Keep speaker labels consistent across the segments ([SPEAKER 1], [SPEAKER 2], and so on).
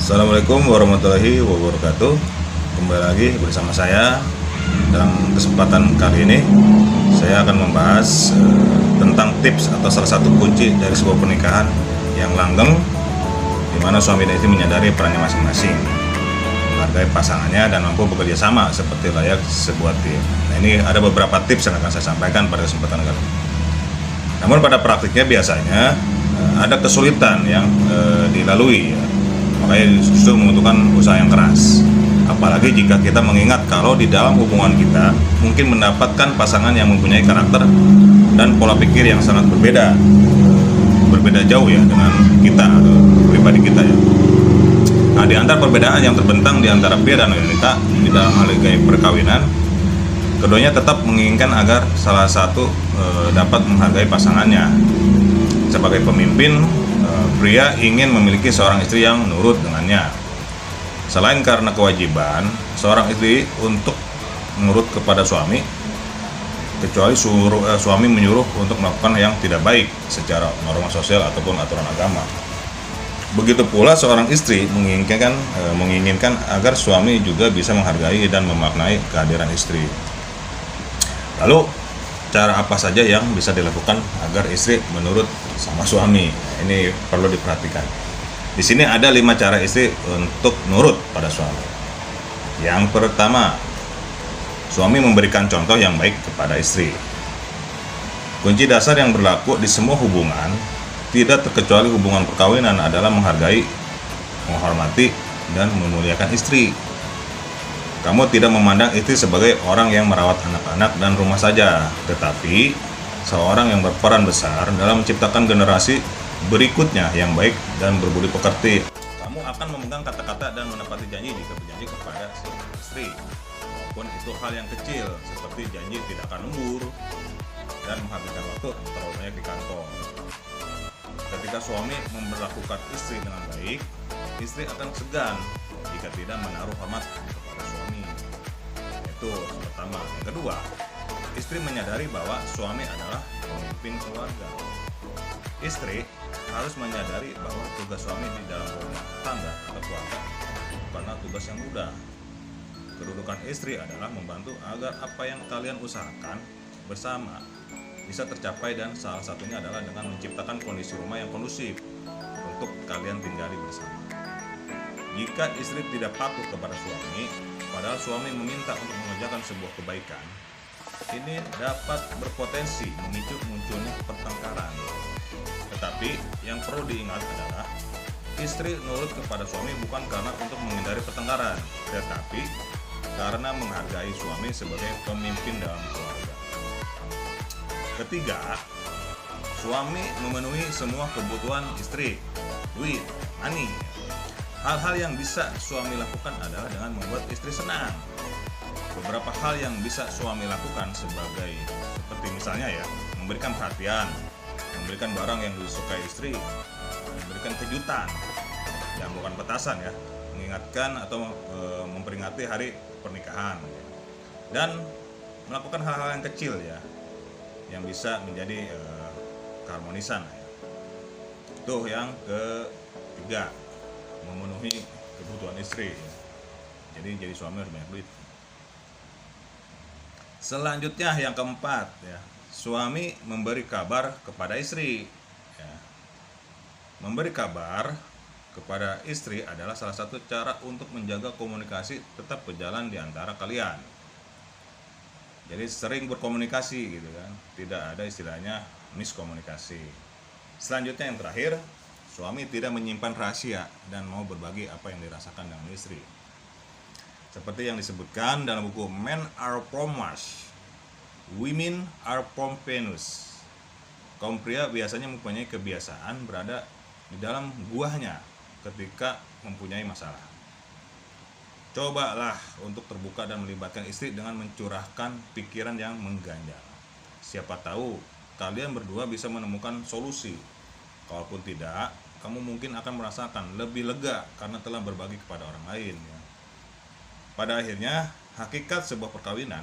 [SPEAKER 1] Assalamualaikum warahmatullahi wabarakatuh. Kembali lagi bersama saya. Dalam kesempatan kali ini saya akan membahas tentang tips atau salah satu kunci dari sebuah pernikahan yang langgeng, di mana suami dan istri menyadari perannya masing-masing, menghargai pasangannya dan mampu bekerja sama seperti layak sebuah tim. Nah, ini ada beberapa tips yang akan saya sampaikan pada kesempatan kali ini. Namun pada praktiknya biasanya ada kesulitan yang dilalui ya. Makanya justru membutuhkan usaha yang keras. Apalagi jika kita mengingat kalau di dalam hubungan kita mungkin mendapatkan pasangan yang mempunyai karakter dan pola pikir yang sangat berbeda jauh ya dengan kita atau pribadi kita ya. Nah, di antara perbedaan yang terbentang di antara pria dan wanita di dalam hal perkawinan, keduanya tetap menginginkan agar salah satu dapat menghargai pasangannya. Sebagai pemimpin, pria ingin memiliki seorang istri yang nurut dengannya. Selain karena kewajiban seorang istri untuk menurut kepada suami, kecuali suami menyuruh untuk melakukan yang tidak baik secara norma sosial ataupun aturan agama. Begitu pula seorang istri menginginkan agar suami juga bisa menghargai dan memaknai kehadiran istri. Lalu cara apa saja yang bisa dilakukan agar istri menurut sama suami? Ini perlu diperhatikan. Di sini ada 5 cara istri untuk nurut pada suami. Yang pertama, suami memberikan contoh yang baik kepada istri. Kunci dasar yang berlaku di semua hubungan, tidak terkecuali hubungan perkawinan, adalah menghargai, menghormati, dan memuliakan istri. Kamu tidak memandang istri sebagai orang yang merawat anak-anak dan rumah saja, tetapi seorang yang berperan besar dalam menciptakan generasi berikutnya yang baik dan berbudi pekerti. Kamu akan memegang kata-kata dan menepati janji jika berjanji kepada si istri, walaupun itu hal yang kecil seperti janji tidak akan lembur dan menghabiskan waktu terlalu banyak di kantor. Ketika suami memperlakukan istri dengan baik, istri akan segan jika tidak menaruh hormat kepada suami. Itu pertama. Yang kedua, istri menyadari bahwa suami adalah pemimpin keluarga. Istri harus menyadari bahwa tugas suami di dalam rumah tangga atau keluarga bukanlah tugas yang mudah. Kedudukan istri adalah membantu agar apa yang kalian usahakan bersama bisa tercapai, dan salah satunya adalah dengan menciptakan kondisi rumah yang kondusif untuk kalian tinggali bersama. Jika istri tidak patuh kepada suami, padahal suami meminta untuk mengerjakan sebuah kebaikan, ini dapat berpotensi memicu munculnya pertengkaran. Tetapi yang perlu diingat adalah istri nurut kepada suami bukan karena untuk menghindari pertengkaran, tetapi karena menghargai suami sebagai pemimpin dalam keluarga. Ketiga, suami memenuhi semua kebutuhan istri, duit, money. Hal-hal yang bisa suami lakukan adalah dengan membuat istri senang. Beberapa hal yang bisa suami lakukan seperti misalnya ya, memberikan perhatian, memberikan barang yang disukai istri, memberikan kejutan, yang bukan petasan ya, mengingatkan atau memperingati hari pernikahan, dan melakukan hal-hal yang kecil ya, yang bisa menjadi keharmonisan. Itu yang ketiga, memenuhi kebutuhan istri. Jadi suami harus banyak duit. Selanjutnya yang keempat ya, suami memberi kabar kepada istri ya. Memberi kabar kepada istri adalah salah satu cara untuk menjaga komunikasi tetap berjalan di antara kalian. Jadi sering berkomunikasi gitu kan, tidak ada istilahnya miskomunikasi. Selanjutnya yang terakhir, suami tidak menyimpan rahasia dan mau berbagi apa yang dirasakan dengan istri. Seperti yang disebutkan dalam buku Men Are From Mars, Women Are From Venus. Kaum pria biasanya mempunyai kebiasaan berada di dalam guanya ketika mempunyai masalah. Cobalah untuk terbuka dan melibatkan istri dengan mencurahkan pikiran yang mengganjal. Siapa tahu kalian berdua bisa menemukan solusi. Kalaupun tidak, kamu mungkin akan merasakan lebih lega karena telah berbagi kepada orang lain ya. Pada akhirnya, hakikat sebuah perkawinan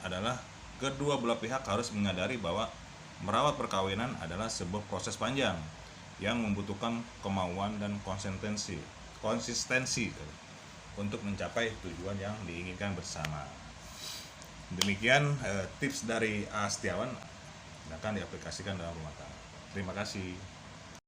[SPEAKER 1] adalah kedua belah pihak harus menyadari bahwa merawat perkawinan adalah sebuah proses panjang yang membutuhkan kemauan dan konsistensi. konsistensi untuk mencapai tujuan yang diinginkan bersama. Demikian tips dari A. Setiawan akan diaplikasikan dalam rumah tangga. Terima kasih.